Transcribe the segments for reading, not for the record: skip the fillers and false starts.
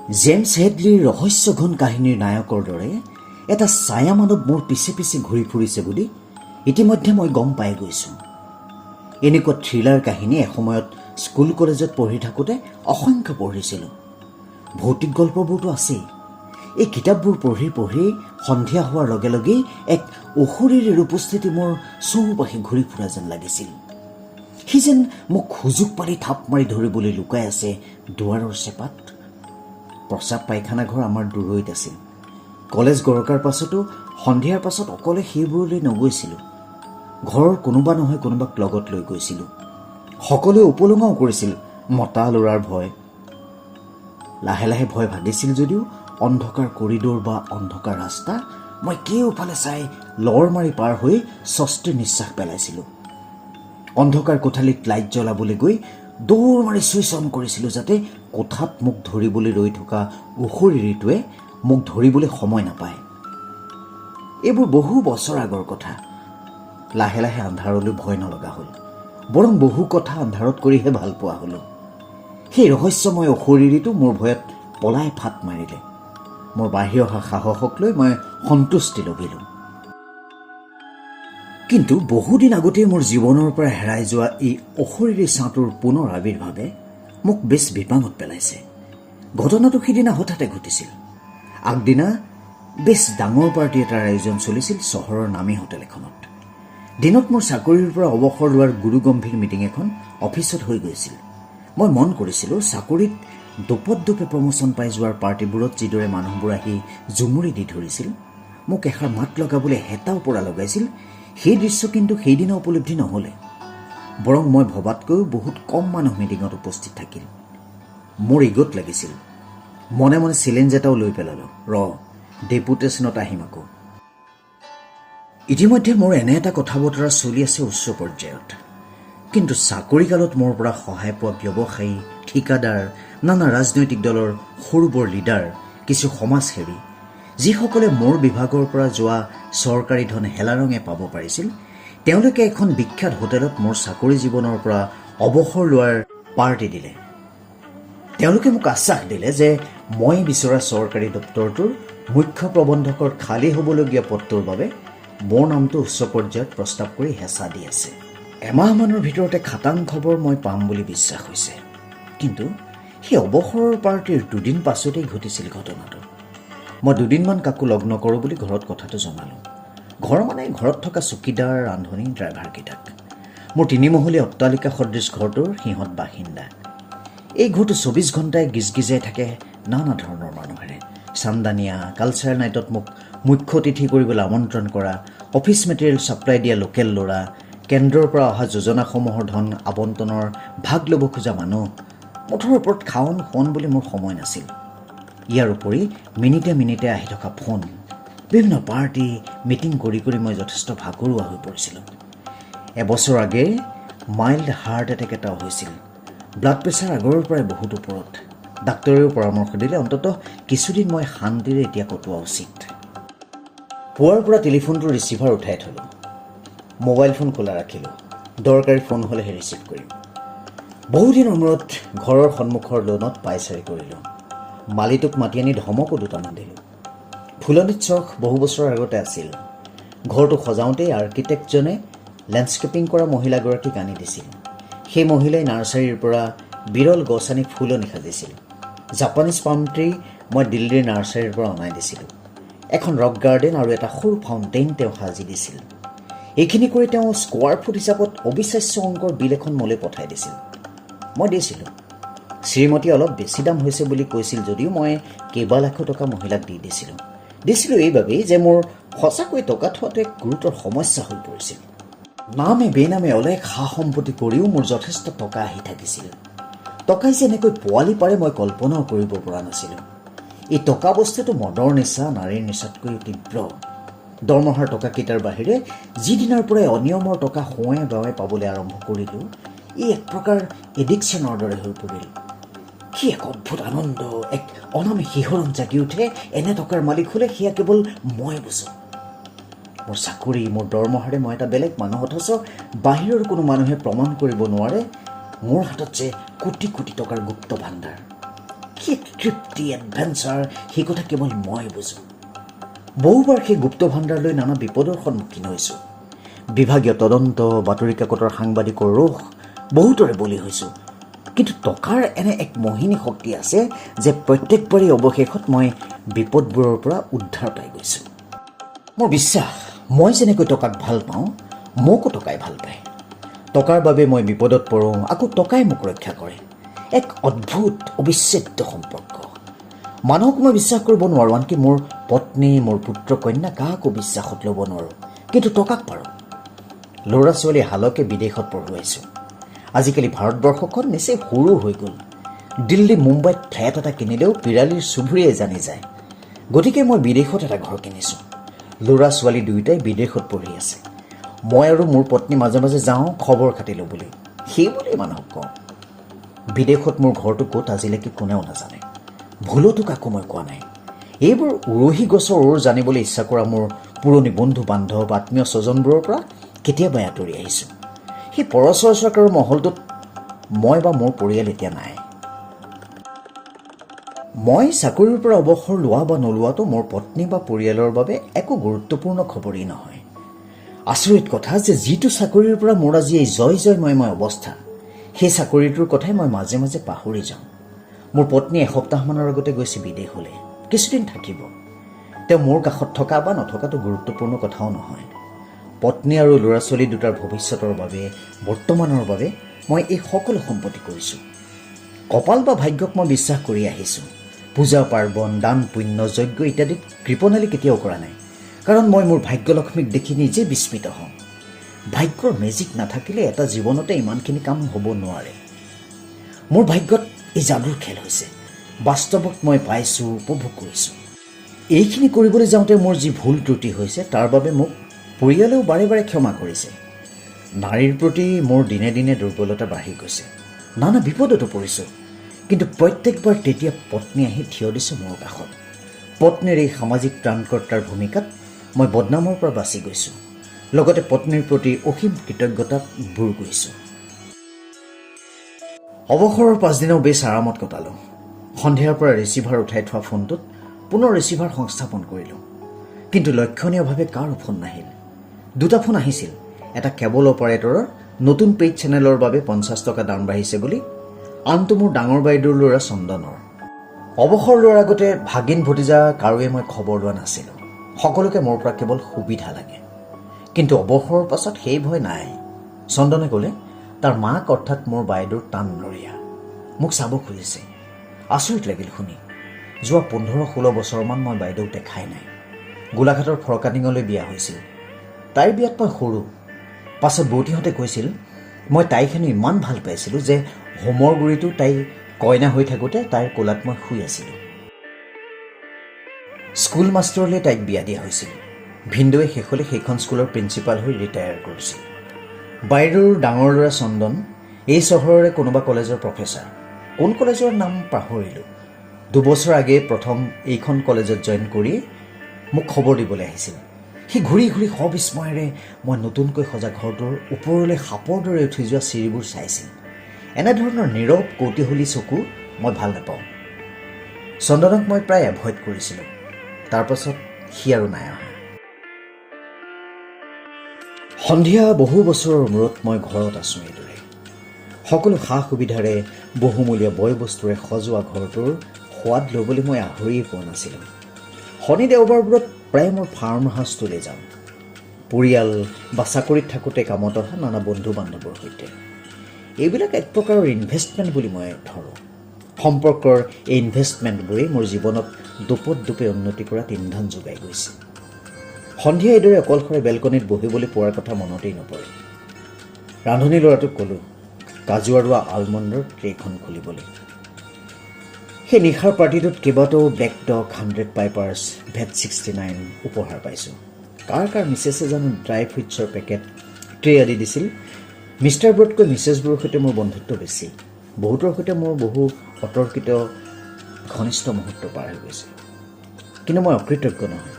James হেডলিৰ ৰহস্যঘন কাহিনীৰ নায়কৰ দৰে এটা ছায়া মানৱ মোৰ পিছে পিছে ঘূৰি ফুৰিছে বুলি ইতিমধ্যে মই গম পাই গৈছোঁ। এনেকুৱা থ্ৰিলাৰ কাহিনী এসময়ত স্কুল কলেজত পঢ়ি থাকোঁতে অসংখ্য পঢ়িছিলোঁ। ভৌতিক গল্পবোৰতো আছেই। এই কিতাপবোৰ পঢ়ি পঢ়ি সন্ধিয়া হোৱাৰ লগে লগেই এক অশৰীৰীৰ উপস্থিতি মোৰ চৌপাশে ঘূৰি ফুৰা যেন লাগিছিল। সি যেন মোক সুযোগ পালি থাপ মাৰি ধৰিবলৈ লুকাই আছে দুৱাৰৰ চেপাত। প্ৰস্ৰাৱ পায়খানা ঘৰ আমাৰ দূৰৈত আছিল। কলেজ গৰকাৰ পাছতো সন্ধিয়াৰ পাছত অকলে সেইবোৰলৈ নগৈছিলোঁ। ঘৰৰ কোনোবা নহয় কোনোবাক লগত লৈ গৈছিলোঁ। সকলোৱে উপলুঙাও কৰিছিল মতা ল'ৰাৰ ভয়। লাহে লাহে ভয় ভাগিছিল যদিও অন্ধকাৰ কৰিডৰ বা অন্ধকাৰ ৰাস্তা মই কেওফালে চাই লৰ মাৰি পাৰ হৈ স্বস্তিৰ নিশ্বাস পেলাইছিলোঁ। অন্ধকাৰ কোঠালিত লাইট জ্বলাবলৈ গৈ দৌৰ মাৰি চুইচ অন কৰিছিলোঁ যাতে কোঠাত মোক ধৰিবলৈ ৰৈ থকা অশৰীৰীটোৱে মোক ধৰিবলৈ সময় নাপায়। এইবোৰ বহু বছৰ আগৰ কথা। লাহে লাহে আন্ধাৰলৈ ভয় নলগা হ'ল, বৰং বহু কথা আন্ধাৰত কৰিহে ভাল পোৱা হ'লোঁ। সেই ৰহস্যময় অশৰীৰীটো মোৰ ভয়ত পলাই ফাট মাৰিলে। মোৰ বাঢ়ি অহা সাহসক লৈ মই সন্তুষ্টি লভিলোঁ। কিন্তু বহুদিন আগতেই মোৰ জীৱনৰ পৰা হেৰাই যোৱা এই অশৰীৰী ছাঁটোৰ পুনৰ আৱিৰ্ভাৱে মোক বেছ বিপাঙত পেলাইছে। ঘটনাটো সিদিনা হঠাতে ঘটিছিল। আগদিনা বেছ ডাঙৰ পাৰ্টি এটাৰ আয়োজন চলিছিল চহৰৰ নামী হোটেল এখনত। দিনত মোৰ চাকৰিৰ পৰা অৱসৰ লোৱাৰ গুৰুগম্ভীৰ মিটিং এখন অফিচত হৈ গৈছিল। মই মন কৰিছিলোঁ চাকৰিত দোপতদোপে প্ৰমোচন পাই যোৱাৰ পাৰ্টিবোৰত যিদৰে মানুহবোৰ আহি জুমুৰি দি ধৰিছিল, মোক এষাৰ মাত লগাবলৈ হেতাও পৰা লগাইছিল, সেই দৃশ্য কিন্তু সেইদিনা উপলব্ধি নহ'লে। বৰং মই ভবাতকৈও বহুত কম মানুহ মিটিঙত উপস্থিত থাকিল। মোৰ ইগত লাগিছিল। মনে মনে চেলেঞ্জ এটাও লৈ পেলালোঁ, ডেপুটেশ্যনত আহিম আকৌ। ইতিমধ্যে মোৰ এনে এটা কথা বতৰা চলি আছে উচ্চ পৰ্যায়ত। কিন্তু চাকৰিকালত মোৰ পৰা সহায় পোৱা ব্যৱসায়ী, ঠিকাদাৰ, নানা ৰাজনৈতিক দলৰ সৰু বৰ লিডাৰ, কিছু সমাজসেৱী, যিসকলে মোৰ বিভাগৰ পৰা যোৱা চৰকাৰী ধন হেলাৰঙে পাব পাৰিছিল, তেওঁলোকে এখন বিখ্যাত হোটেলত মোৰ চাকৰি জীৱনৰ পৰা অৱসৰ লোৱাৰ পাৰ্টি দিলে। তেওঁলোকে মোক আশ্বাস দিলে যে মই বিচৰা চৰকাৰী দপ্তৰটোৰ মুখ্য প্ৰবন্ধকৰ খালী হ'বলগীয়া পদটোৰ বাবে মোৰ নামটো উচ্চ পৰ্যায়ত প্ৰস্তাৱ কৰি হেঁচা দি আছে। এমাহমানৰ ভিতৰতে খাটাং খবৰ মই পাম বুলি বিশ্বাস হৈছে। কিন্তু সেই অৱসৰৰ পাৰ্টিৰ দুদিন পাছতেই ঘটিছিল ঘটনাটো। মই দুদিনমান কাকো লগ নকৰোঁ বুলি ঘৰত কথাটো জনালোঁ। ঘৰ মানে ঘৰত থকা চকীদাৰ, ৰান্ধনী, ড্ৰাইভাৰকেইটাক। মোৰ 3মহলীয়া অট্টালিকা সদৃশ ঘৰটোৰ সিহঁত বাসিন্দা। এই ঘৰটো 24 ঘণ্টাই গিজগিজাই থাকে নানা ধৰণৰ মানুহেৰে। চান্দানিয়া, কালচাৰেল নাইটত মোক মুখ্য অতিথি কৰিবলৈ আমন্ত্ৰণ কৰা, অফিচ মেটেৰিয়েল ছাপ্লাই দিয়া লোকেল ল'ৰা, কেন্দ্ৰৰ পৰা অহা যোজনাসমূহৰ ধন আবণ্টনৰ ভাগ ল'ব খোজা মানুহ, মুঠৰ ওপৰত খাৱন শুৱন বুলি মোৰ সময় নাছিল। ইয়াৰ উপৰি মিনিটে মিনিটে আহি থকা ফোন, বিভিন্ন পাৰ্টি, মিটিং কৰি কৰি মই যথেষ্ট ভাগৰুৱা হৈ পৰিছিলোঁ। এবছৰ আগে মাইল্ড হাৰ্ট এটেক এটাও হৈছিল। ব্লাড প্ৰেছাৰ আগৰৰ পৰাই বহুত ওপৰত। ডাক্তৰেও পৰামৰ্শ দিলে অন্ততঃ কিছুদিন মই শান্তিৰে এতিয়া কটোৱা উচিত। পুৱাৰ পৰা টেলিফোনটোৰ ৰিচিভাৰ উঠাই থলোঁ। মোবাইল ফোন খোলা ৰাখিলোঁ। দৰকাৰী ফোন হ'লেহে ৰিচিভ কৰিম। বহুদিনৰ মূৰত ঘৰৰ সন্মুখৰ লনত পাইচাৰি কৰিলোঁ। মালিটোক মাতি আনি ধমকো দুটামান দিলোঁ। ফুলনিত চখ বহু বছৰ আগতে আছিল। ঘৰটো সজাওঁতেই আৰ্কিটেক্টজনে লেণ্ডস্কেপিং কৰা মহিলাগৰাকীক আনি দিছিল। সেই মহিলাই নাৰ্চাৰীৰ পৰা বিৰল গছ আনি ফুলনি সাজিছিল। জাপানীজ পাম ট্ৰি মই দিল্লীৰ নাৰ্চাৰীৰ পৰা অনাই দিছিলোঁ। এখন ৰক গাৰ্ডেন আৰু এটা সৰু ফাউণ্টেইন তেওঁ সাজি দিছিল। এইখিনি কৰি তেওঁ স্কোৱাৰ ফুট হিচাপত অবিশ্বাস্য অংকৰ বিল এখন মোলৈ পঠাই দিছিল। মই দিছিলোঁ। শ্ৰীমতী অলপ বেছি দাম হৈছে বুলি কৈছিল যদিও মই কেইবা লাখো টকা মহিলাক দিছিলোঁ এইবাবেই যে মোৰ সঁচাকৈ টকা থোৱাটো এক গুৰুতৰ সমস্যা হৈ পৰিছিল। নামে বেনামে অলেখ সা সম্পত্তি কৰিও মোৰ যথেষ্ট টকা আহি থাকিছিল। টকাই যে এনেকৈ পোৱালি পাৰে মই কল্পনাও কৰিব পৰা নাছিলোঁ। এই টকা বস্তুটো মদৰ নিচা, নাৰীৰ নিচাতকৈ তীব্ৰ। দৰমহাৰ টকাকেইটাৰ বাহিৰে যিদিনাৰ পৰাই অনিয়মৰ টকা সোঁৱে বাৱে পাবলৈ আৰম্ভ কৰিলোঁ, ই এক প্ৰকাৰ এডিকশ্যনৰ দৰে হৈ পৰিল। কি এক অদ্ভুত আনন্দ, এক অনামী শিহৰণ জাগি উঠে এনে টকাৰ মালিক হ'লে, সেয়া কেৱল মই বুজোঁ। মোৰ চাকৰি, মোৰ দৰমহাৰে মই এটা বেলেগ মানুহ, অথচ বাহিৰৰ কোনো মানুহে প্ৰমাণ কৰিব নোৱাৰে মোৰ হাতত যে কোটি কোটি টকাৰ গুপ্ত ভাণ্ডাৰ। কি তৃপ্তি এডভেঞ্চাৰ সেই কথা কেৱল মই বুজোঁ। বহুবাৰ সেই গুপ্ত ভাণ্ডাৰলৈ নানা বিপদৰ সন্মুখীন হৈছোঁ। বিভাগীয় তদন্ত, বাতৰি কাকতৰ সাংবাদিকৰ ৰোষ বহুতৰে বলি হৈছোঁ। কিন্তু টকাৰ এনে এক মোহিনী শক্তি আছে যে প্ৰত্যেকবাৰেই অৱশেষত মই বিপদবোৰৰ পৰা উদ্ধাৰ পাই গৈছোঁ। মোৰ বিশ্বাস, মই যেনেকৈ টকাক ভাল পাওঁ, মোকো টকাই ভাল পায়। টকাৰ বাবে মই বিপদত পৰোঁ, আকৌ টকাই মোক ৰক্ষা কৰে। এক অদ্ভুত অবিচ্ছেদ্য সম্পৰ্ক। মানুহক মই বিশ্বাস কৰিব নোৱাৰোঁ, আনকি মোৰ পত্নী, মোৰ পুত্ৰ কন্যা কাকো বিশ্বাসত ল'ব নোৱাৰোঁ, কিন্তু টকাক পাৰোঁ। ল'ৰা ছোৱালী হালকে বিদেশত পঢ়ুৱাইছোঁ। আজিকালি ভাৰতবৰ্ষখন নিচেই সৰু হৈ গ'ল। দিল্লী, মুম্বাইত ফ্লেট এটা কিনিলেও পিৰালিৰ চুবুৰীয়ে জানি যায়। গতিকে মই বিদেশত এটা ঘৰ কিনিছোঁ। ল'ৰা ছোৱালী দুয়োটাই বিদেশত পঢ়ি আছে। মই আৰু মোৰ পত্নী মাজে মাজে যাওঁ খবৰ খাতি ল'বলৈ। সেইবুলিয়ে মানুহক কওঁ। বিদেশত মোৰ ঘৰটো ক'ত আজিলৈকে কোনেও নাজানে। ভুলতো কাকো মই কোৱা নাই। এইবোৰ উৰহী গছৰ ওৰ জানিবলৈ ইচ্ছা কৰা মোৰ পুৰণি বন্ধু বান্ধৱ, আত্মীয় স্বজনবোৰৰ পৰা কেতিয়াবাই আঁতৰি আহিছোঁ। সেই পৰচৰ্চকৰ মহলটোত মই বা মোৰ পৰিয়াল এতিয়া নাই। মই চাকৰিৰ পৰা অৱসৰ লোৱা বা নোলোৱাটো মোৰ পত্নী বা পৰিয়ালৰ বাবে একো গুৰুত্বপূৰ্ণ খবৰেই নহয়। আচৰিত কথা যে যিটো চাকৰিৰ পৰা মোৰ আজি এই জয়ময় অৱস্থা, সেই চাকৰিটোৰ কথাই মই মাজে মাজে পাহৰি যাওঁ। মোৰ পত্নী এসপ্তাহমানৰ আগতে গৈছে বিদেশলৈ, কিছুদিন থাকিব। তেওঁ মোৰ কাষত থকা বা নথকাটো গুৰুত্বপূৰ্ণ কথাও নহয়। পত্নী আৰু ল'ৰা ছোৱালী দুটাৰ ভৱিষ্যতৰ বাবে, বৰ্তমানৰ বাবে মই এই সকলো সম্পত্তি কৰিছোঁ। কপাল বা ভাগ্যক মই বিশ্বাস কৰি আহিছোঁ। পূজা পাৰ্বণ, দান পুণ্য, যজ্ঞ ইত্যাদিত কৃপণালি কেতিয়াও কৰা নাই। কাৰণ মই মোৰ ভাগ্যলক্ষ্মীক দেখি নিজে বিস্মিত হওঁ। ভাগ্যৰ মেজিক নাথাকিলে এটা জীৱনতে ইমানখিনি কাম হ'ব নোৱাৰে। মোৰ ভাগ্যত এই যাদুৰ খেল হৈছে। বাস্তৱত মই পাইছোঁ, উপভোগ কৰিছোঁ। এইখিনি কৰিবলৈ যাওঁতে মোৰ যি ভুল ত্ৰুটি হৈছে তাৰ বাবে মোক পৰিয়ালেও বাৰে বাৰে ক্ষমা কৰিছে। নাৰীৰ প্ৰতি মোৰ দিনে দিনে দুৰ্বলতা বাঢ়ি গৈছে। নানা বিপদতো পৰিছোঁ। কিন্তু প্ৰত্যেকবাৰ তেতিয়া পত্নী আহি থিয় দিছে মোৰ কাষত। পত্নীৰ এই সামাজিক ত্ৰাণকৰ্তাৰ ভূমিকাত মই বদনামৰ পৰা বাচি গৈছোঁ। লগতে পত্নীৰ প্ৰতি অসীম কৃতজ্ঞতাত বুৰ গৈছোঁ। অৱসৰৰ পাছদিনাও বেছ আৰামত কটালোঁ। সন্ধিয়াৰ পৰা ৰিচিভাৰ উঠাই থোৱা ফোনটোত পুনৰ ৰিচিভাৰ সংস্থাপন কৰিলোঁ। কিন্তু লক্ষণীয়ভাৱে কাৰো ফোন নাহিল। দুটা ফোন আহিছিল, এটা কেবল অপাৰেটৰৰ নতুন পেইড চেনেলৰ বাবে 50 টকা দাম বাঢ়িছে বুলি, আনটো মোৰ ডাঙৰ বাইদেউৰ ল'ৰা চন্দনৰ। অৱসৰ লোৱাৰ আগতে ভাগিন ভতিজা কাৰোৱে মই খবৰ লোৱা নাছিলোঁ। সকলোকে মোৰ পৰা কেৱল সুবিধা লাগে। কিন্তু অৱসৰৰ পাছত সেই ভয় নাই। চন্দনে ক'লে তাৰ মাক অৰ্থাৎ মোৰ বাইদেউৰ টান নৰীয়া। মোক চাব খুজিছে। আচৰিত লাগিল শুনি। যোৱা 15-16 বছৰমান মই বাইদেউক দেখাই নাই। গোলাঘাটৰ ফৰকাটিঙলৈ বিয়া হৈছিল। তাইৰ বিয়াত মই সৰু। পাছত বৌতিহঁতে কৈছিল মই তাইক হেনো ইমান ভাল পাইছিলোঁ যে হোমৰ গুৰিটো তাই কইনা হৈ থাকোঁতে তাইৰ কোলাত মই শুই আছিলোঁ। স্কুল মাষ্টৰলৈ তাইক বিয়া দিয়া হৈছিল। ভিনদৌৱে শেষলৈ সেইখন স্কুলৰ প্ৰিন্সিপাল হৈ ৰিটায়াৰ কৰিছিল। বাইদেউৰ ডাঙৰ ল'ৰা চন্দন এই চহৰৰে কোনোবা কলেজৰ প্ৰফেচাৰ। কোন কলেজৰ নাম পাহৰিলোঁ। 2 বছৰ আগেয়ে প্ৰথম এইখন কলেজত জইন কৰি মোক খবৰ দিবলৈ আহিছিল। সি ঘূৰি ঘূৰি সবিস্ময়েৰে মই নতুনকৈ সজা ঘৰটোৰ ওপৰলৈ সাপৰ দৰে উঠি যোৱা চিৰিবোৰ চাইছিল। এনেধৰণৰ নীৰৱ কৌতূহলী চকু মই ভাল নাপাওঁ। চন্দনক মই প্ৰায় এভইড কৰিছিলোঁ। তাৰপাছত সি আৰু নাই অহা। সন্ধিয়া বহু বছৰৰ মূৰত মই ঘৰত আছোঁ এইদৰে। সকলো সা সুবিধাৰে বহুমূলীয়া বয় বস্তুৰে সজোৱা ঘৰটোৰ সোৱাদ ল'বলৈ মই আহৰিয়ে পোৱা নাছিলোঁ। শনি দেওবাৰবোৰত প্ৰায় মোৰ ফাৰ্ম হাউচটোলৈ যাওঁ। পৰিয়াল বা চাকৰিত থাকোঁতে কামত অহা নানা বন্ধু বান্ধৱৰ সৈতে। এইবিলাক এক প্ৰকাৰৰ ইনভেষ্টমেণ্ট বুলি মই ধৰোঁ। সম্পৰ্কৰ এই ইনভেষ্টমেণ্টবোৰেই মোৰ জীৱনত দোপতদোপে উন্নতি কৰাত ইন্ধন যোগাই গৈছে। সন্ধিয়া এইদৰে অকলশৰে বেলকনিত বহিবলৈ পোৱাৰ কথা মনতেই নপৰে। ৰান্ধনি ল'ৰাটোক ক'লোঁ কাজু আৰু আলমণ্ডৰ ট্ৰেখন খুলিবলৈ। সেই নিশাৰ পাৰ্টিটোত কেইবাটাও ব্লেক ডগ, 100 পাইপাৰ্ছ, ভেট 69 উপহাৰ পাইছোঁ। কাৰ মিছেছে জানো ড্ৰাই ফ্ৰুইটছৰ পেকেট, ট্ৰে আদি দিছিল। মিষ্টাৰবোৰতকৈ মিছেছবোৰৰ সৈতে মোৰ বন্ধুত্ব বেছি। বহুতৰ সৈতে মোৰ বহু অতৰ্কিত ঘনিষ্ঠ মুহূৰ্ত পাৰ হৈ গৈছে। কিন্তু মই অকৃতজ্ঞ নহয়।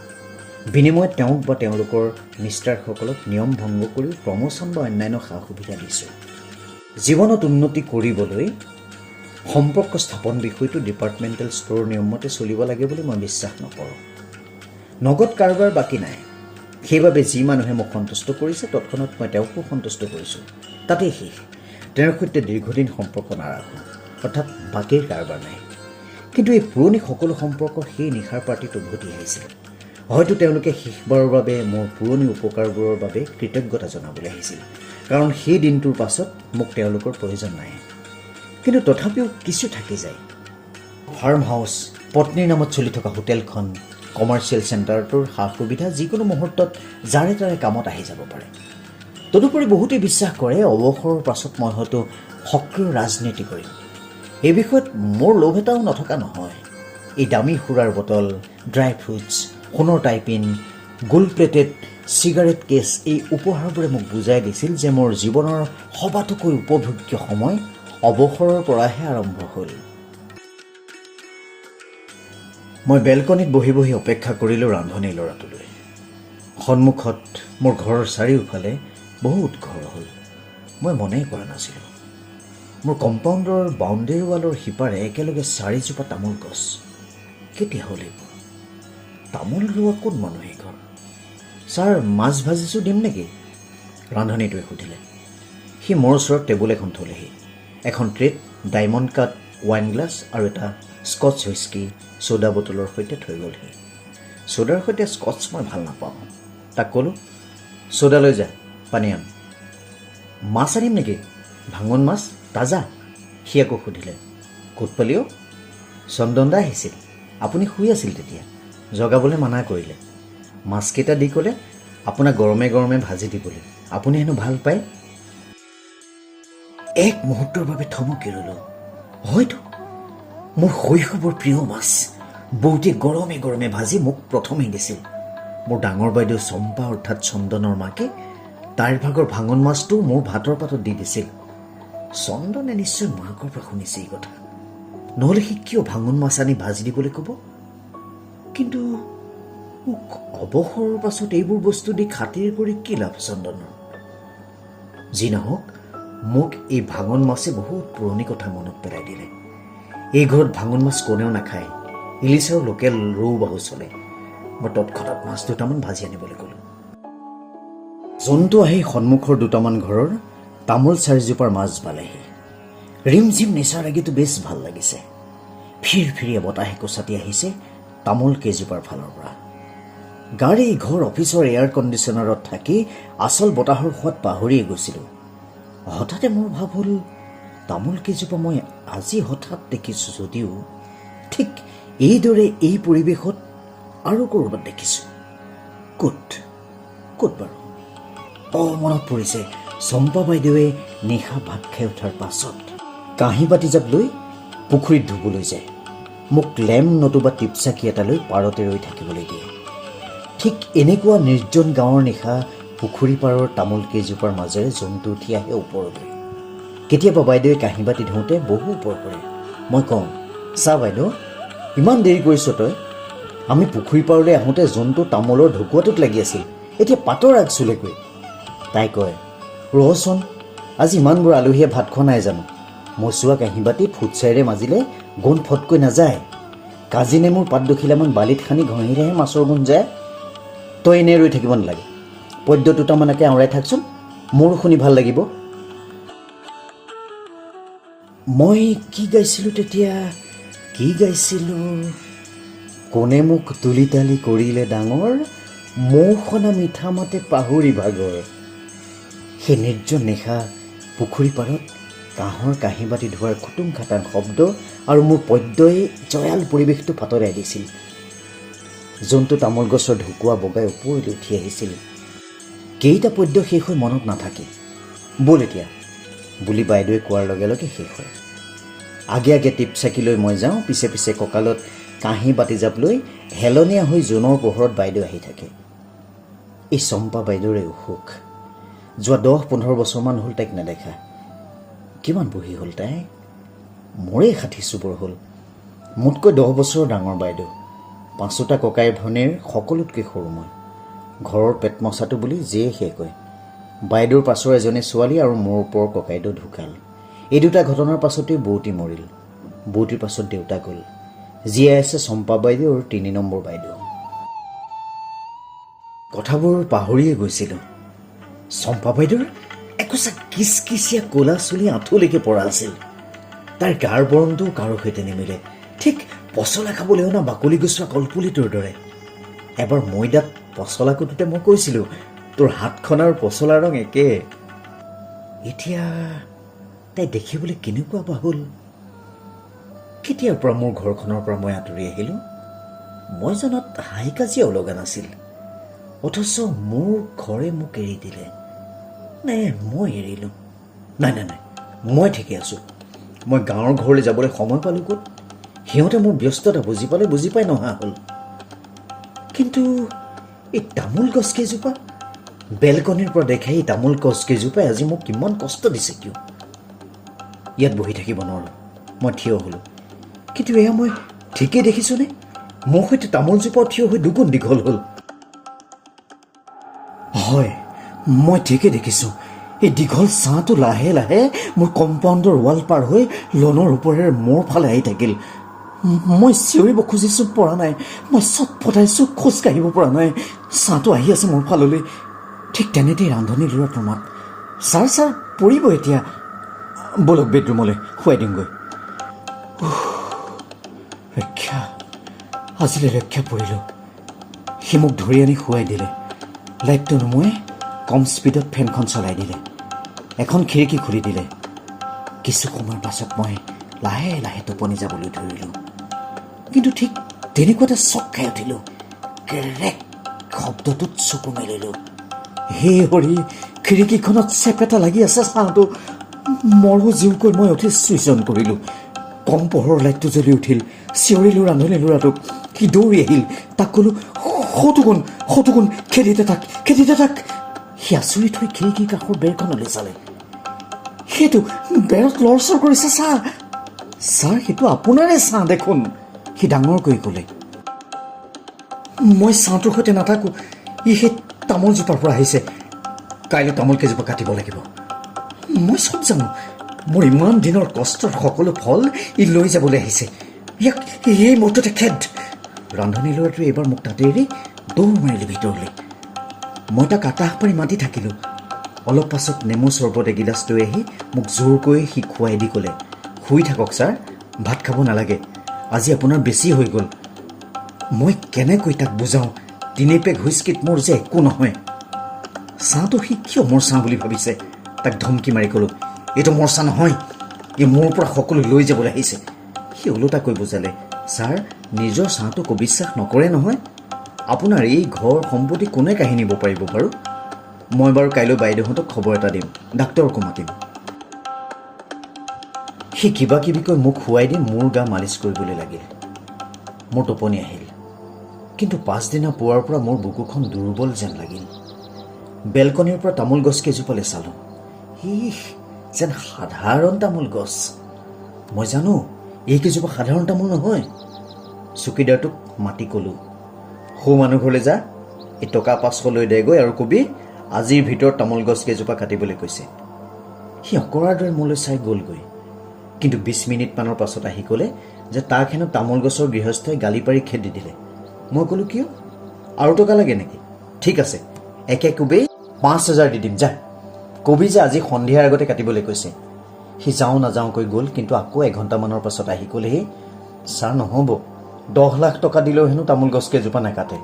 বিনিময়ত তেওঁক বা তেওঁলোকৰ মিষ্টাৰসকলক নিয়ম ভংগ কৰি প্ৰমোশ্যন বা অন্যান্য সা সুবিধা দিছোঁ। জীৱনত উন্নতি কৰিবলৈ সম্পৰ্ক স্থাপন বিষয়টো ডিপাৰ্টমেণ্টেল ষ্ট'ৰৰ নিয়মমতে চলিব লাগে বুলি মই বিশ্বাস নকৰোঁ। নগদ কাৰোবাৰ বাকী নাই, সেইবাবে যি মানুহে মোক সন্তুষ্ট কৰিছে তৎক্ষণাত মই তেওঁকো সন্তুষ্ট কৰিছোঁ, তাতেই শেষ। তেওঁৰ সৈতে দীৰ্ঘদিন সম্পৰ্ক নাৰাখোঁ, অৰ্থাৎ বাকীৰ কাৰোবাৰ নাই। কিন্তু এই পুৰণি সকলো সম্পৰ্ক সেই নিশাৰ পাৰ্টিত উভতি আহিছিল। হয়তো তেওঁলোকে শেষবাৰৰ বাবে মোৰ পুৰণি উপকাৰবোৰৰ বাবে কৃতজ্ঞতা জনাবলৈ আহিছিল, কাৰণ সেই দিনটোৰ পাছত মোক তেওঁলোকৰ প্ৰয়োজন নাই। কিন্তু তথাপিও কিছু থাকি যায়। ফাৰ্ম হাউচ, পত্নীৰ নামত চলি থকা হোটেলখন, কমাৰ্চিয়েল চেণ্টাৰটোৰ সা সুবিধা যিকোনো মুহূৰ্তত যাৰে তাৰে কামত আহি যাব পাৰে। তদুপৰি বহুতেই বিশ্বাস কৰে অৱসৰৰ পাছত মই হয়তো সক্ৰিয় ৰাজনীতি কৰিম। এই বিষয়ত মোৰ লোভ এটাও নথকা নহয়। এই দামী সুৰাৰ বটল, ড্ৰাই ফ্ৰুটছ, সোণৰ টাইপিন, গোল্ড প্লেটেড চিগাৰেট কেছ, এই উপহাৰবোৰে মোক বুজাই দিছিল যে মোৰ জীৱনৰ সবাতোকৈ উপভোগ্য সময় অৱসৰৰ পৰাহে আৰম্ভ হ'ল। মই বেলকনিত বহি বহি অপেক্ষা কৰিলোঁ ৰান্ধনি ল'ৰাটোলৈ। সন্মুখত মোৰ ঘৰৰ চাৰিওফালে বহুত ঘৰ হ'ল। মই মনেই কৰা নাছিলোঁ। মোৰ কম্পাউণ্ডৰ বাউণ্ডেৰী ৱালৰ সিপাৰে একেলগে 4জোপা তামোল গছ। কেতিয়া হ'ল এইবোৰ? তামোল ৰোৱা কোন মানুহে ঘৰ? ছাৰ, মাছ ভাজিছোঁ দিম নেকি? ৰান্ধনিটোৱে সুধিলে। সি মোৰ ওচৰত টেবুল এখন থ'লেহি। এখন ট্ৰেত ডায়মণ্ড কাট ৱাইন গ্লাছ আৰু এটা স্কটছ হুইস্কি ছ'ডা বটলৰ সৈতে থৈ গ'লহি। ছ'ডাৰ সৈতে স্কটছ মই ভাল নাপাওঁ। তাক ক'লোঁ, ছ'ডা লৈ যা, পানী আন। মাছ আনিম নেকি? ভাঙন মাছ, তাজা? সি আকৌ সুধিলে। ক'ত পালি অ'? চন্দন দা আহিছিল। আপুনি শুই আছিল তেতিয়া, জগাবলৈ মানা কৰিলে। মাছকেইটা দি ক'লে আপোনাক গৰমে গৰমে ভাজি দিবলৈ, আপুনি হেনো ভাল পায়। এক মুহূৰ্তৰ বাবে থমকি ৰ'লোঁ। হয়তো মোৰ শৈশৱৰ প্ৰিয় মাছ বৌতিয়ে গৰমে গৰমে ভাজি মোক প্ৰথমেই দিছিল। মোৰ ডাঙৰ বাইদেউ চম্পা অৰ্থাৎ চন্দনৰ মাকে তাইৰ ভাগৰ ভাঙন মাছটো মোৰ ভাতৰ পাতত দি দিছিল। চন্দনে নিশ্চয় মাকৰ পৰা শুনিছে এই কথা, নহ'লে সি কিয় ভাঙন মাছ আনি ভাজি দিবলৈ ক'ব? কিন্তু মোক অৱসৰৰ পাছত এইবোৰ বস্তু দি খাতিৰ কৰি কি লাভ চন্দনৰ? যি নহওক, মোক এই ভাঙন মাছে বহুত পুৰণি কথা মনত পেলাই দিলে। এই ঘৰত ভাঙন মাছ কোনেও নাখায়, ইলিচ আৰু লোকেল ৰৌ বাহু চলে। মই তৎক্ষণাত মাছ দুটামান ভাজি আনিবলৈ ক'লোঁ। জন্তু আহি সন্মুখৰ দুটামান ঘৰৰ তামোল 4জোপাৰ মাছ বালেহি। ৰিমঝিম নিচা লাগিটো বেছ ভাল লাগিছে। ফিৰফিৰিয়া বতাহে কচাতি আহিছে তামোল কেইজোপাৰ ফালৰ পৰা। গাড়ী, ঘৰ, অফিচৰ এয়াৰ কণ্ডিশ্যনাৰত থাকি আচল বতাহৰ সোৱাদ পাহৰিয়ে গৈছিলোঁ। হঠাতে মোৰ ভাৱ হ'ল, তামোল কেইজোপা মই আজি হঠাৎ দেখিছোঁ যদিও ঠিক এইদৰে এই পৰিৱেশত আৰু ক'ৰবাত দেখিছোঁ। ক'ত বাৰু? মনত পৰিছে, চম্পা বাইদেৱে নিশা ভাত খাই উঠাৰ পাছত কাঁহী বাতি জাপ লৈ পুখুৰীত ধুবলৈ যায়। মোক লেম্প নতুবা টিপচাকি এটা লৈ পাৰতে ৰৈ থাকিবলৈ দিয়ে। ঠিক এনেকুৱা নিৰ্জন গাঁৱৰ নিশা পুখুৰী পাৰৰ তামোল কেইজোপাৰ মাজেৰে জন্তু উঠি আহে ওপৰলৈ। কেতিয়াবা বাইদেৱে কাঁহী বাতি ধোওঁতে বহু ওপৰ কৰে। মই কওঁ, চা বাইদেউ, ইমান দেৰি কৰিছ তই? আমি পুখুৰী পাৰলৈ আহোঁতে জন্তু তামোলৰ ঢকুৱাটোত লাগি আছিল, এতিয়া পাতৰ আগ চুলেগৈ। তাই কয়, ৰচোন, আজি ইমানবোৰ আলহীয়ে ভাত খোৱা নাই জানো? মচুৱা কাঁহী বাতি ফুটছাইৰে মাজিলে গোন্ধ ফটকৈ নাযায়। কাজি নেমুৰ পাত দুখিলামান বালিত সানি ঘঁহিলেহে মাছৰ গোন্ধ যায়। তই এনেই ৰৈ থাকিব নালাগে, পদ্য দুটামানকে আওৰাই থাকচোন, মোৰো শুনি ভাল লাগিব। মই কি গাইছিলোঁ তেতিয়া? কোনে মোক তুলি তালি কৰিলে ডাঙৰ, মৌসনা মিঠা মাতে পাহৰি ভাগৰ। সেই নিৰ্জন নিশা পুখুৰী পাৰত কাঁহৰ কাঁহী বাতি ধোৱাৰ খুটুং খাটাং শব্দ আৰু মোৰ পদ্যই জয়াল পৰিৱেশটো পাতৰাই দিছিল। জন্তু তামোল গছৰ ঢকুৱা বগাই ওপৰলৈ উঠি আহিছিল। কেইটা পদ্য শেষ হৈ মনত নাথাকে। ব'ল এতিয়া বুলি বাইদেৱে কোৱাৰ লগে লগে শেষ হয়। আগে আগে টিপচাকি লৈ মই যাওঁ, পিছে পিছে কঁকালত কাঁহী বাতি জাপ লৈ হেলনীয়া হৈ জোনৰ পোহৰত বাইদেউ আহি থাকে। এই চম্পা বাইদেউৰে অসুখ। যোৱা 10-15 বছৰমান হ'ল তাইক নেদেখা। কিমান বুঢ়ী হ'ল তাই? মোৰেই 60 চুবৰ হ'ল। মোতকৈ 10 বছৰৰ ডাঙৰ বাইদেউ। 5টা ককাই ভনীৰ সকলোতকৈ সৰু মই। ঘৰৰ পেট মচাটো বুলি যিয়ে সেয়ে কয়। বাইদেউৰ পাছৰ এজনী ছোৱালী আৰু মোৰ ওপৰৰ ককাইদেউ ঢুকাল। এই দুটা ঘটনাৰ পাছতেই বৌতি মৰিল। বৌটিৰ পাছত দেউতা গ'ল। জীয়াই আছে চম্পা বাইদেউ আৰু 3 নম্বৰ বাইদেউ। কথাবোৰ পাহৰিয়ে গৈছিলোঁ। চম্পা বাইদেউৰ একোচা কিচকিচীয়া ক'লা চুলি আঁঠুলৈকে পৰা আছিল। তাৰ গাৰ বৰণটো কাৰো সৈতে নিমিলে, ঠিক পচলা খাবলৈ অনা বাকলি গুচোৱা কলপুলিটোৰ দৰে। এবাৰ মৈদাত পচলা কুটোতে মই কৈছিলোঁ, তোৰ হাতখন আৰু পচলা ৰং একে। এতিয়া তাই দেখিবলৈ কেনেকুৱা বা হ'ল? কেতিয়াৰ পৰা মোৰ ঘৰখনৰ পৰা মই আঁতৰি আহিলোঁ? মই জনাত হাই কাজিয়াও লগা নাছিল, অথচ মোৰ ঘৰে মোক এৰি দিলে। নাই, মই এৰিলোঁ? নাই, মই ঠিকে আছোঁ। মই গাঁৱৰ ঘৰলৈ যাবলৈ সময় পালোঁ ক'ত? সিহঁতে মোৰ ব্যস্ততা বুজি পাই নহা হ'ল। কিন্তু এই তামোল গছকেইজোপা, বেলকনিৰ পৰা দেখা এই তামোল গছকেইজোপাই আজি মোক কিমান কষ্ট দিছে কিয়? ইয়াত বহি থাকিব নোৱাৰোঁ। মই থিয় হ'লোঁ। কিন্তু এয়া মই ঠিকেই দেখিছোঁনে? মোৰ সৈতে তামোলজোপাও থিয় হৈ দুগুণ দীঘল হ'ল। হয়, মই ঠিকেই দেখিছোঁ। এই দীঘল ছাঁটো লাহে লাহে মোৰ কম্পাউণ্ডৰ ৱাল পাৰ হৈ লনৰ ওপৰেৰে মোৰ ফালে আহি থাকিল। মই চিঞৰিব খুজিছোঁ, পৰা নাই। মই চটফটাইছোঁ, খোজ কাঢ়িব পৰা নাই। ছাঁটো আহি আছে মোৰ ফাললৈ। ঠিক তেনেতেই ৰান্ধনি ল'ৰাটোৰ মাত। ছাৰ পৰিব এতিয়া। ব'লক বেডৰুমলৈ, শুৱাই দিমগৈ। ৰক্ষা, আজিলৈ ৰক্ষা পৰিলোঁ। সি মোক ধৰি আনি শুৱাই দিলে। লাইটটো নুমুৱাই কম স্পীডত ফেনখন চলাই দিলে। এখন খিৰিকী খুলি দিলে। কিছু সময়ৰ পাছত মই লাহে লাহে টোপনি যাবলৈ ধৰিলোঁ। কিন্তু ঠিক তেনেকুৱাতে চক খাই উঠিলোঁ। কেৰেক শব্দটোত চকু মেলিলোঁ। হে হৰি, খিৰিকীখনত চেপ এটা লাগি আছে ছাঁটো। মৰো জোৰকৈ মই অতি চুইচ অন কৰিলোঁ। কম পোহৰৰ লাইটটো জ্বলি উঠিল। চিঞৰিলোঁ ৰান্ধনি ল'ৰাটোক। সি দৌৰি আহিল। তাক ক'লোঁ, সতুগুণ খেদিতে থাক। সি আচৰিত হৈ খিৰিকীৰ কাষৰ বেৰখনলৈ চালে। সেইটো বেৰত লৰচৰ কৰিছে ছাৰ। সেইটো আপোনাৰে ছাঁ দেখোন, সি ডাঙৰকৈ ক'লে। মই ছাঁটোৰ সৈতে নাথাকোঁ। ই সেই তামোলজোপাৰ পৰা আহিছে। কাইলৈ তামোল কেইজোপা কাটিব লাগিব। মই চব জানো। মোৰ ইমান দিনৰ কষ্টৰ সকলো ফল ই লৈ যাবলৈ আহিছে। ইয়াক এই মুহূৰ্ততে খেদ। ৰান্ধনি ল'ৰাটোৱে এইবাৰ মোক তাতে এৰি দৌৰ মাৰিলে ভিতৰলৈ। মই তাক আকাশ পাৰি মাতি থাকিলোঁ। অলপ পাছত নেমু চৰ্বত এগিলাচ লৈ আহি মোক জোৰকৈ সি খুৱাই দি ক'লে, শুই থাকক ছাৰ, ভাত খাব নালাগে। আজি আপোনাৰ বেছি হৈ গ'ল। মই কেনেকৈ তাক বুজাওঁ, 3 পেগ হুইস্কিত মোৰ যে একো নহয়। ছাঁটো সি কিয় মোৰ ছাঁ বুলি ভাবিছে? তাক ধমকি মাৰি ক'লোঁ, এইটো মোৰ ছাঁ নহয়, ই মোৰ পৰা সকলো লৈ যাবলৈ আহিছে। সি ওলোটাকৈ বুজালে, ছাৰ, নিজৰ ছাঁটোক অবিশ্বাস নকৰে নহয়। আপোনাৰ এই ঘৰ সম্পত্তি কোনে কাঢ়ি নিব পাৰিব বাৰু? মই বাৰু কাইলৈ বাইদেউহঁতক খবৰ এটা দিম, ডাক্তৰকো মাতিম। সি কিবা কিবিকৈ মোক শুৱাই দি মোৰ গা মালিচ কৰিবলৈ লাগিল। মোৰ টোপনি আহিল। কিন্তু পাছদিনা পুৱাৰ পৰা মোৰ বুকুখন দুৰ্বল যেন লাগিল। বেলকনিৰ পৰা তামোল গছকেইজোপালৈ চালোঁ। যেন সাধাৰণ তামোল গছ। মই জানো এইকেইজোপা সাধাৰণ তামোল নহয়। চকীদাৰটোক মাতি ক'লোঁ, সৌ মানুহ ঘৰলৈ যা, এই টকা 500 লৈ দেগৈ আৰু কবি আজিৰ ভিতৰত তামোল গছকেইজোপা কাটিবলৈ কৈছে। সি অকৰাৰ দৰে মোলৈ চাই গ'লগৈ। কিন্তু 20 মিনিটমানৰ পাছত আহি ক'লে যে তাক হেনো তামোল গছৰ গৃহস্থই গালি পাৰি খেদি দিলে। মই ক'লোঁ, কিয়? আৰু টকা লাগে নেকি? ঠিক আছে, একে কোবেই 5000 দি দিম, যা। কবি যে আজি সন্ধিয়াৰ আগতে কাটিবলৈ কৈছে। সি যাওঁ নাযাওঁকৈ গ'ল। কিন্তু আকৌ 1 ঘণ্টামানৰ পাছত আহি ক'লেহি, ছাৰ, নহ'ব, 10 লাখ টকা দিলেও হেনো তামোল গছকেইজোপা নাকাটে।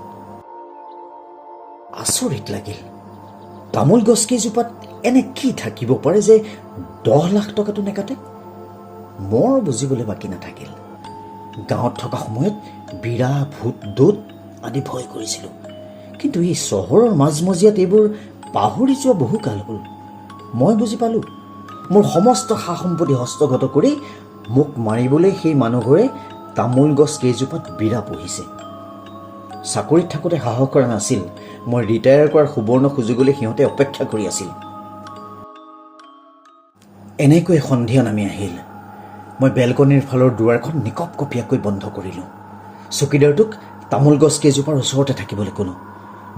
আচৰিত লাগিল। তামোল গছকেইজোপাত এনে কি থাকিব পাৰে যে 10 লাখ টকাটো নেকাটে? মোৰ বুজিবলৈ বাকী নাথাকিল। গাঁৱত থকা সময়ত বিৰা, ভূত, দূত আদি ভয় কৰিছিলোঁ। কিন্তু এই চহৰৰ মাজমজিয়াত এইবোৰ পাহৰি যোৱা বহু কাল হ'ল। মই বুজি পালোঁ, মোৰ সমস্ত সা সম্পত্তি হস্তগত কৰি মোক মাৰিবলৈ সেই মানুহঘৰে তামোল গছ কেইজোপাত বিৰা পুহিছে। চাকৰিত থাকোঁতে সাহস কৰা নাছিল। মই ৰিটায়াৰ কৰাৰ সুবৰ্ণ সুযোগলৈ সিহঁতে অপেক্ষা কৰি আছিল। এনেকৈ সন্ধিয়া নামি আহিল। মই বেলকনিৰ ফালৰ দুৱাৰখন নিকপকপীয়াকৈ বন্ধ কৰিলোঁ। চকীদাৰটোক তামোল গছ কেইজোপাৰ ওচৰতে থাকিবলৈ ক'লোঁ।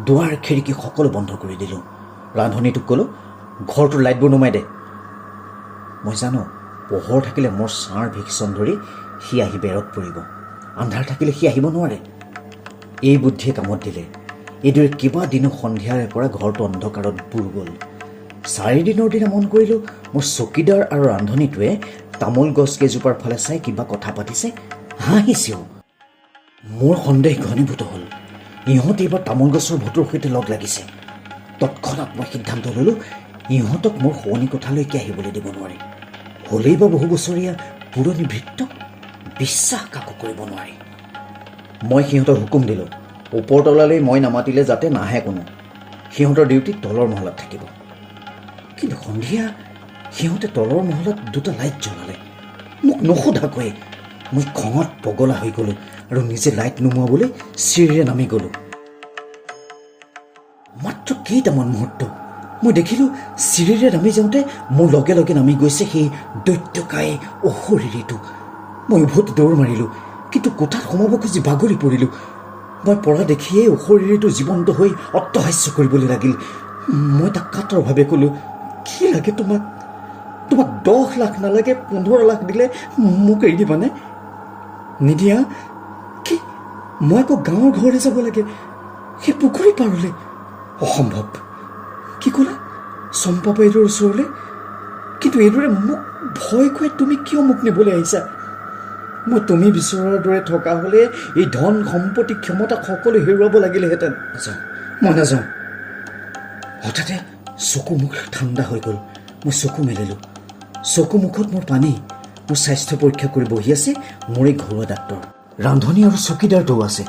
দুৱাৰ খিৰিকী সকলো বন্ধ কৰি দিলোঁ। ৰান্ধনিটোক ক'লোঁ, ঘৰটোৰ লাইটবোৰ নুমাই দে। মই জানো পোহৰ থাকিলে মোৰ ছাৰ ভিকচন ধৰি সি আহি বেৰত পৰিব, আন্ধাৰ থাকিলে সি আহিব নোৱাৰে। এই বুদ্ধিয়ে কামত দিলে। এইদৰে কেইবাদিনো সন্ধিয়াৰে পৰা ঘৰটো অন্ধকাৰত বুৰ গ'ল। 4 দিনৰ দিনা মন কৰিলোঁ মোৰ চকীদাৰ আৰু ৰান্ধনীটোৱে তামোল গছ কেইজোপাৰ ফালে চাই কিবা কথা পাতিছে, হাঁহিছেও। মোৰ সন্দেহ ঘনীভূত হ'ল। ইহঁত এইবাৰ তামোল গছৰ ভূতৰ সৈতে লগ লাগিছে। তৎক্ষণাত মই সিদ্ধান্ত ল'লোঁ ইহঁতক মোৰ শোৱনি কোঠালৈকে আহিবলৈ দিব নোৱাৰি। হ'লেই বা বহু বছৰীয়া পুৰণি ভৃত্যক বিশ্বাস কাকো কৰিব নোৱাৰি। মই সিহঁতক হুকুম দিলোঁ ওপৰতলালৈ মই নামাতিলে যাতে নাহে কোনো। সিহঁতৰ ডিউটি তলৰ মহলাত থাকিব। কিন্তু সন্ধিয়া সিহঁতে তলৰ মহলাত 2টা লাইট জ্বলালে। মোক নোসোধাকৈ মই খঙত পগলা হৈ গ'লোঁ আৰু নিজে লাইট নুমুৱাবলৈ চিৰিৰে নামি গ'লোঁ। মাত্ৰ কেইটামান মুহূৰ্ত মই দেখিলোঁ চিৰিৰে নামি যাওঁতে মোৰ লগে লগে নামি গৈছে সেই দৈত্যকায় অশৰীৰীটো। মই উভতি দৌৰ মাৰিলোঁ, কিন্তু কোঠাত সোমাব খুজি বাগৰি পৰিলোঁ। মই পৰা দেখিয়েই অশৰীৰীটো জীৱন্ত হৈ অট্টহাস্য কৰিবলৈ লাগিল। মই তাক কাতৰভাৱে ক'লোঁ, কি লাগে তোমাক? তোমাক 10 লাখ নালাগে, 15 লাখ দিলে মোক এৰি দিবানে? নিদিয়া? কি মই আকৌ গাঁৱৰ ঘৰলৈ যাব লাগে, সেই পুখুৰী পাৰলৈ? অসম্ভৱ। কি ক'লা? চম্পা বাইদেউৰ ওচৰলৈ? কিন্তু এইদৰে মোক ভয় খুৱাই তুমি কিয় মোক নিবলৈ আহিছা? মই তুমি বিচৰাৰ দৰে থকা হ'লে এই ধন সম্পত্তি ক্ষমতা সকলো হেৰুৱাব লাগিলেহেঁতেন। মই নাযাওঁ। হঠাতে চকু মুখ ঠাণ্ডা হৈ গ'ল। মই চকু মেলিলোঁ। চকু মুখত মোৰ পানী। মোৰ স্বাস্থ্য পৰীক্ষা কৰি বহি আছে মোৰ এই ঘৰুৱা ডাক্তৰ। ৰান্ধনী আৰু চকীদাৰটোও আছে।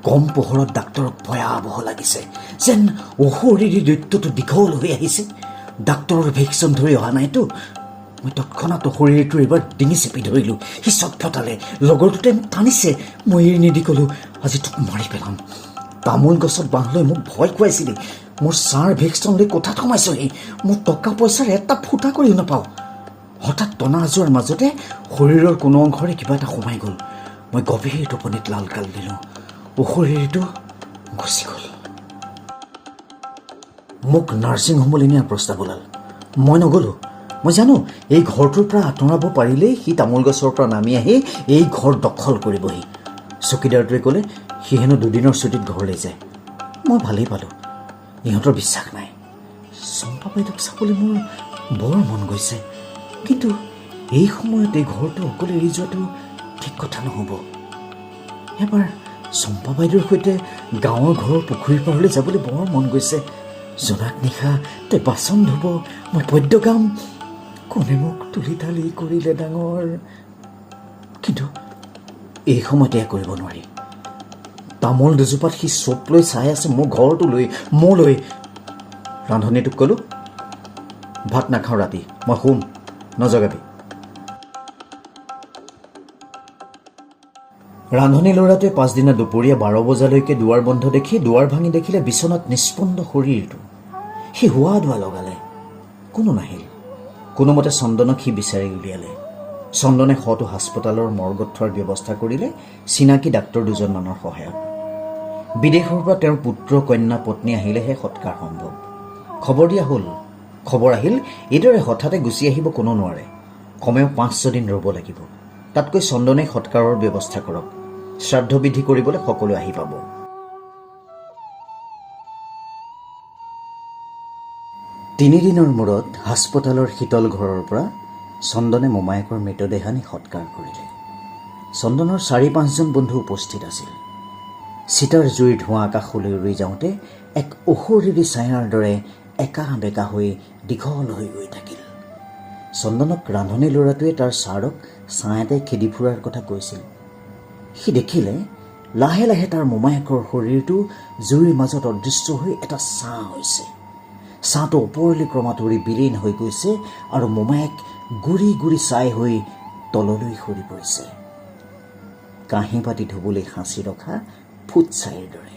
কম পোহৰত ডাক্তৰক ভয়াৱহ লাগিছে, যেন অশৰীৰী দৈত্যটো দীঘল হৈ আহিছে। ডাক্তৰৰ ভেকচিন ধৰি অহা নাইতো। মই তৎক্ষণাত অশৰীৰীটোৰ এবাৰ ডিঙি চেপি ধৰিলোঁ। সি চটফটালে। লগৰটোতে মোক টানিছে। মই এৰি নিদি ক'লোঁ, আজি তোক মাৰি পেলাম। তামোল গছত বাঁহ লৈ মোক ভয় খুৱাইছিলি। মোৰ ছাৰ ভেকচিন লৈ কোঠাত সোমাইছহি। মোৰ টকা পইচাৰ এটা ফুটা কৰিও নাপাওঁ। হঠাৎ টনা আজোৱাৰ মাজতে শৰীৰৰ কোনো অংশৰে কিবা এটা সোমাই গ'ল। মই গভীৰ টোপনিত লালকাল দিলোঁ। অশৰীৰটো গুচি গ'ল। মোক নাৰ্ছিং হোমলৈ নিয়াৰ প্ৰস্তাৱ ওলাল। মই নগ'লোঁ। মই জানো এই ঘৰটোৰ পৰা আঁতৰাব পাৰিলেই সি তামোল গছৰ পৰা নামি আহি এই ঘৰ দখল কৰিবহি। চকীদাৰটোৱে ক'লে সি হেনো 2 দিনৰ ছুটীত ঘৰলৈ যায়। মই ভালেই পালোঁ। ইহঁতৰ বিশ্বাস নাই। চম্পা বাইদেউক চাবলৈ মোৰ বৰ মন গৈছে, কিন্তু এই সময়ত এই ঘৰটো অকলে এৰি যোৱাটো ঠিক কথা নহ'ব। এবাৰ চম্পা বাইদেউৰ সৈতে গাঁৱৰ ঘৰৰ পুখুৰীৰ পাৰলৈ যাবলৈ বৰ মন গৈছে। জোনাক নিশা তাই বাচন ধুব, মই পদ্য গাম, কোনে মোক তুলি তালি কৰিলে ডাঙৰ। কিন্তু এই সময়তে কৰিব নোৱাৰি। তামোল দুজোপাত সি চোপ লৈ চাই আছে মোৰ ঘৰটো লৈ, মোলৈ। ৰান্ধনীটোক ক'লোঁ, ভাত নাখাওঁ ৰাতি, মই শুম, নজগাবি। ৰান্ধনী ল'ৰাটোৱে পাছদিনা দুপৰীয়া 12 বজালৈকে দুৱাৰ বন্ধ দেখি দুৱাৰ ভাঙি দেখিলে বিচনাত নিস্পন্দ শৰীৰটো। সি হোৱা দোৱা লগালে, কোনো নাহিল। কোনোমতে চন্দনক সি বিচাৰি উলিয়ালে। চন্দনে শটো হাস্পতালৰ মৰ্গত থোৱাৰ ব্যৱস্থা কৰিলে চিনাকি ডাক্তৰ 2জনমানৰ সহায়ত। বিদেশৰ পৰা তেওঁৰ পুত্ৰ কন্যা পত্নী আহিলেহে সৎকাৰ সম্ভৱ। খবৰ দিয়া হ'ল। খবৰ আহিল এইদৰে হঠাতে গুচি আহিব কোনো নোৱাৰে। কমেও 5-6 দিন ৰ'ব লাগিব। তাতকৈ চন্দনে সৎকাৰৰ ব্যৱস্থা কৰক। শ্ৰাদ্ধবিধি কৰিবলৈ সকলো আহি পাব। তিনিদিনৰ মূৰত হাস্পতালৰ শীতল ঘৰৰ পৰা চন্দনে মোমায়েকৰ মৃতদেহ আনি সৎকাৰ কৰিলে। চন্দনৰ 4-5জন বন্ধু উপস্থিত আছিল। চিতাৰ জুইৰ ধোঁৱা আকাশলৈ উৰি যাওঁতে এক অশৰীৰী ছায়াৰ দৰে একা বেকা হৈ দীঘল হৈ গৈ থাকিল। চন্দনক ৰান্ধনী ল'ৰাটোৱে তাৰ ছাৰক ছাঁ এটাই খেদি ফুৰাৰ কথা কৈছিল। সি দেখিলে লাহে লাহে তাৰ মোমায়েকৰ শৰীৰটো জুইৰ মাজত অদৃশ্য হৈ এটা ছাঁ হৈছে। ছাঁটো ওপৰলৈ ক্ৰমাৎ উৰি বিলীন হৈ গৈছে আৰু মোমায়েক গুৰি গুৰি ছাই হৈ তললৈ সৰি পৰিছে। কাঁহী বাতি ধুবলৈ সাঁচি ৰখা ফুট ছাইৰ দৰে।